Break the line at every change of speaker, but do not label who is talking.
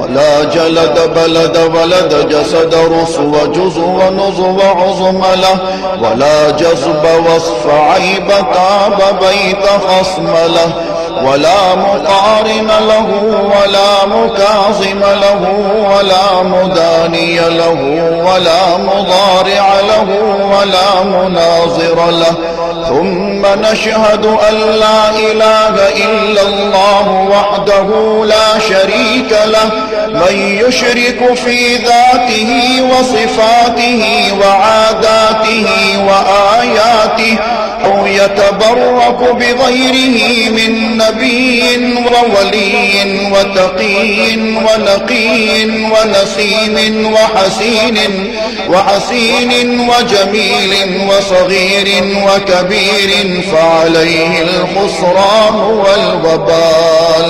ولا جلد بلد ولد جسد رسو جزو نزو عظم له ولا جذب وصف عيب تاب بيت خصم له ولا مقارن له ولا مكاظم له ولا مداني له ولا مضارع له ولا مناظر له ثم نشهد أن لا إله إلا الله وحده لا شريك له من يشرك في ذاته وصفاته وعاداته وآياته أو يتبرك بغيره من نبي وولي وتقي ونقي ونسيم وحسين وجميل وصغير وكبير فعليه الخسران والوبال.